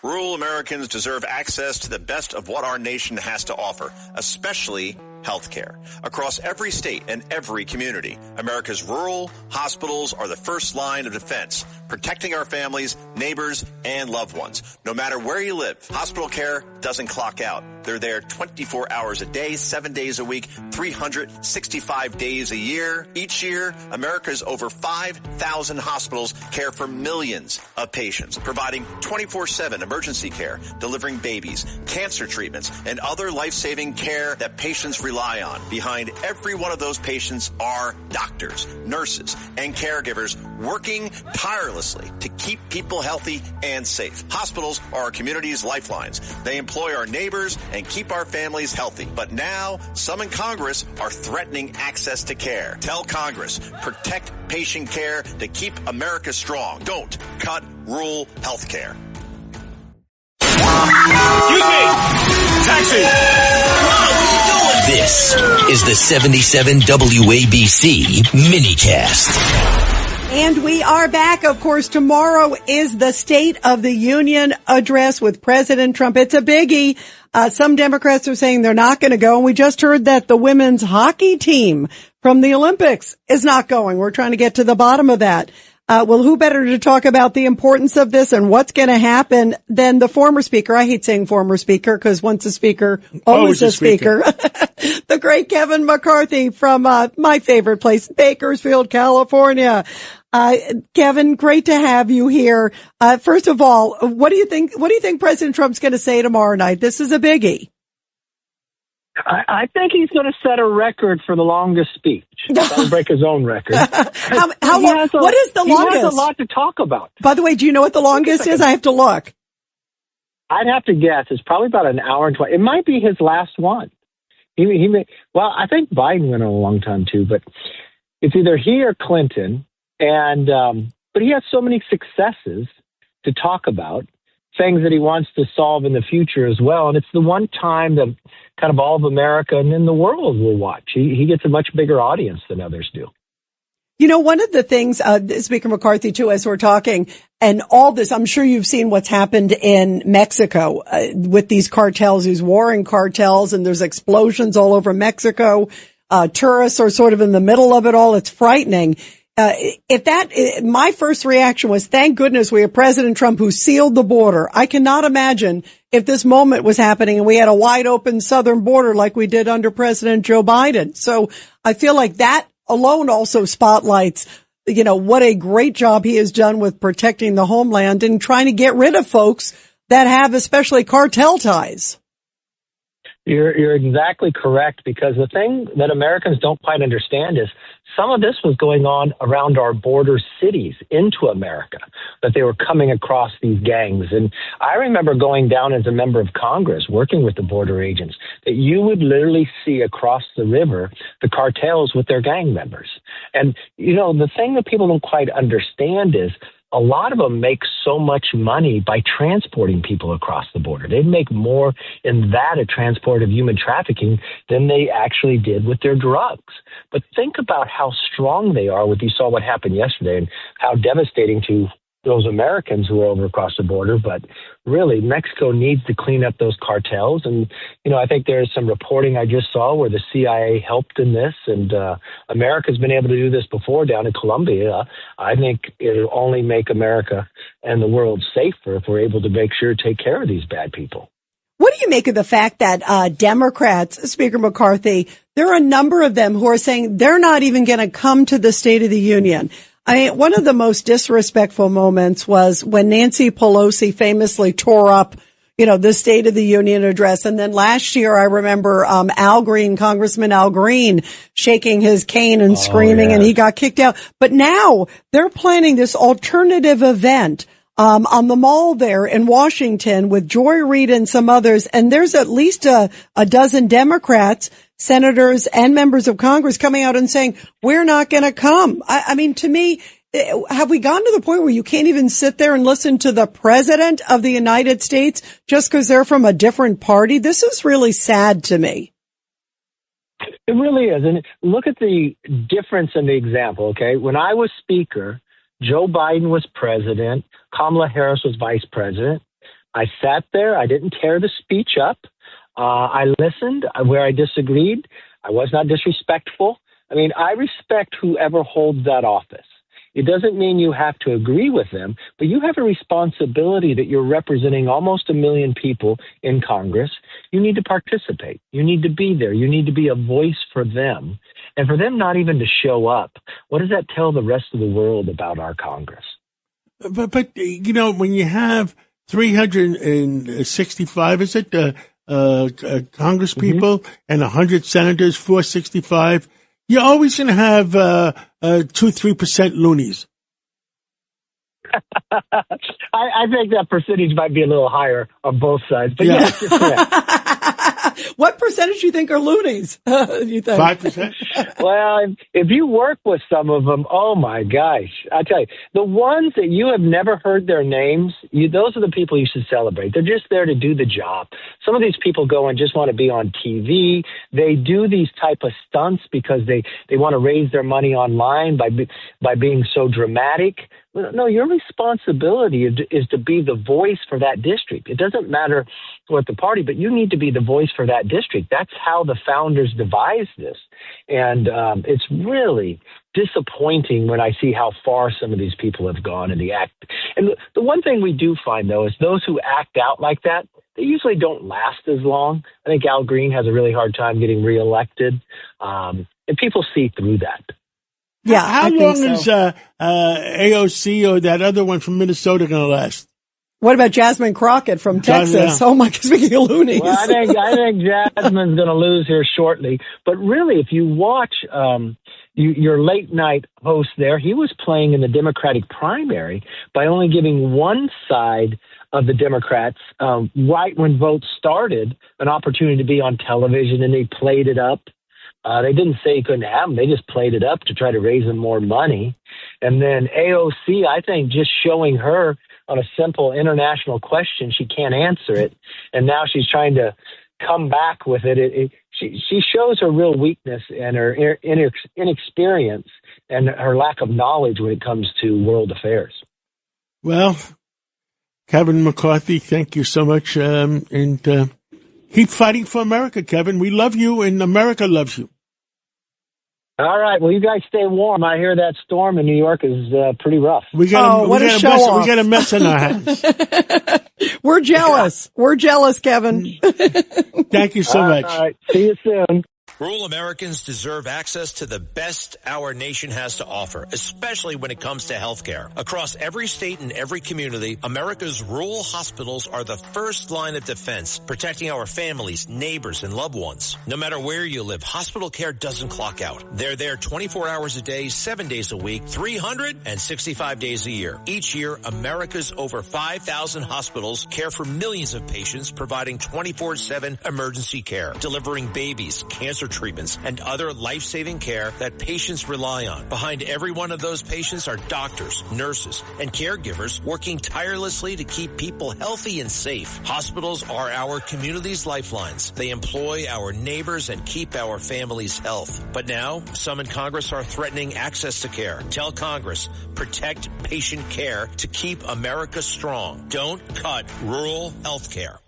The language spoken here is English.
Rural Americans deserve access to the best of what our nation has to offer, especially health care. Across every state and every community, America's rural hospitals are the first line of defense, protecting our families, neighbors, and loved ones. No matter where you live, hospital care doesn't clock out. They're there 24 hours a day, 7 days a week, 365 days a year. Each year, America's over 5,000 hospitals care for millions of patients, providing 24/7 emergency care, delivering babies, cancer treatments, and other life-saving care that patients rely on. Behind every one of those patients are doctors, nurses, and caregivers working tirelessly to keep people healthy and safe. Hospitals are our community's lifelines. They employ our neighbors and keep our families healthy. But now, some in Congress are threatening access to care. Tell Congress, protect patient care to keep America strong. Don't cut rural health care. Excuse me! Taxi! This is the 77 WABC minicast. And we are back. Of course, tomorrow is the State of the Union address with President Trump. It's a biggie. Some Democrats are saying they're not going to go. And we just heard that the women's hockey team from the Olympics is not going. We're trying to get to the bottom of that. Well, who better to talk about the importance of this and what's going to happen than the former speaker? I hate saying former speaker because once a speaker, always a speaker. The great Kevin McCarthy from my favorite place, Bakersfield, California. Kevin, great to have you here. First of all, what do you think President Trump's going to say tomorrow night? This is a biggie. I think he's going to set a record for the longest speech. He'll break his own record. How long? What is the longest? He has a lot to talk about. By the way, do you know what the longest is? I have to look. I'd have to guess. It's probably about an hour and 20. It might be his last one. He may, well, I think Biden went on a long time too, but it's either he or Clinton. And but he has so many successes to talk about, things that he wants to solve in the future as well. And it's the one time that kind of all of America and then the world will watch. He gets a much bigger audience than others do. You know, one of the things, Speaker McCarthy, too, as we're talking, and all this, I'm sure you've seen what's happened in Mexico with these cartels, these warring cartels, and there's explosions all over Mexico. Tourists are sort of in the middle of it all. It's frightening. My first reaction was, thank goodness we have President Trump who sealed the border. I cannot imagine if this moment was happening and we had a wide open southern border like we did under President Joe Biden. So I feel like that alone also spotlights, you know, what a great job he has done with protecting the homeland and trying to get rid of folks that have especially cartel ties. You're exactly correct, because the thing that Americans don't quite understand is some of this was going on around our border cities into America, that they were coming across these gangs. And I remember going down as a member of Congress, working with the border agents, that you would literally see across the river the cartels with their gang members. And, you know, the thing that people don't quite understand is a lot of them make so much money by transporting people across the border. They make more in that, a transport of human trafficking, than they actually did with their drugs. But think about how strong they are. You saw what happened yesterday and how devastating to those Americans who are over across the border. But really, Mexico needs to clean up those cartels. And, you know, I think there's some reporting I just saw where the CIA helped in this. And America's been able to do this before down in Colombia. I think it'll only make America and the world safer if we're able to make sure to take care of these bad people. What do you make of the fact that Democrats, Speaker McCarthy, there are a number of them who are saying they're not even going to come to the State of the Union? I mean, one of the most disrespectful moments was when Nancy Pelosi famously tore up, you know, the State of the Union address. And then last year, I remember Congressman Al Green, shaking his cane and screaming, and he got kicked out. But now they're planning this alternative event on the mall there in Washington with Joy Reid and some others. And there's at least a dozen Democrats, senators and members of Congress coming out and saying, we're not going to come. I mean, to me, have we gotten to the point where you can't even sit there and listen to the president of the United States just because they're from a different party? This is really sad to me. It really is. And look at the difference in the example, okay? When I was speaker, Joe Biden was president, Kamala Harris was vice president. I sat there. I didn't tear the speech up. I listened where I disagreed. I was not disrespectful. I mean, I respect whoever holds that office. It doesn't mean you have to agree with them, but you have a responsibility that you're representing almost 1 million people in Congress. You need to participate. You need to be there. You need to be a voice for them. And for them not even to show up, what does that tell the rest of the world about our Congress? But you know, when you have 365, is it, Congress people and 100 senators, 465, you're always going to have 2-3% loonies. I think that percentage might be a little higher on both sides, but yes, you're correct. What percentage do you think are loonies? You think 5%? Well, if you work with some of them, oh my gosh! I tell you, the ones that you have never heard their names, those are the people you should celebrate. They're just there to do the job. Some of these people go and just want to be on TV. They do these type of stunts because they want to raise their money online by being so dramatic. No, your responsibility is to be the voice for that district. It doesn't matter what the party, but you need to be the voice for that district. That's how the founders devised this. And it's really disappointing when I see how far some of these people have gone in the act. And the one thing we do find, though, is those who act out like that, they usually don't last as long. I think Al Green has a really hard time getting reelected, and people see through that. Yeah. How long is AOC or that other one from Minnesota going to last? What about Jasmine Crockett from Texas? Oh my God, speaking of loonies. Well, I think Jasmine's going to lose here shortly. But really, if you watch your late night host there, he was playing in the Democratic primary by only giving one side of the Democrats, right when votes started, an opportunity to be on television, and they played it up. They didn't say he couldn't have them. They just played it up to try to raise them more money. And then AOC, I think just showing her on a simple international question, she can't answer it. And now she's trying to come back with it. She shows her real weakness and her inexperience and her lack of knowledge when it comes to world affairs. Well, Kevin McCarthy, thank you so much. And keep fighting for America, Kevin. We love you, and America loves you. All right. Well, you guys stay warm. I hear that storm in New York is pretty rough. We got a mess in our hands. We're jealous. We're jealous, Kevin. Thank you so much. All right. See you soon. Rural Americans deserve access to the best our nation has to offer, especially when it comes to health care. Across every state and every community, America's rural hospitals are the first line of defense, protecting our families, neighbors, and loved ones. No matter where you live, hospital care doesn't clock out. They're there 24 hours a day, 7 days a week, 365 days a year. Each year, America's over 5,000 hospitals care for millions of patients, providing 24/7 emergency care, delivering babies, cancer treatments, and other life-saving care that patients rely on. Behind every one of those patients are doctors, nurses, and caregivers working tirelessly to keep people healthy and safe. Hospitals are our community's lifelines. They employ our neighbors and keep our families' health. But now, some in Congress are threatening access to care. Tell Congress, protect patient care to keep America strong. Don't cut rural health care.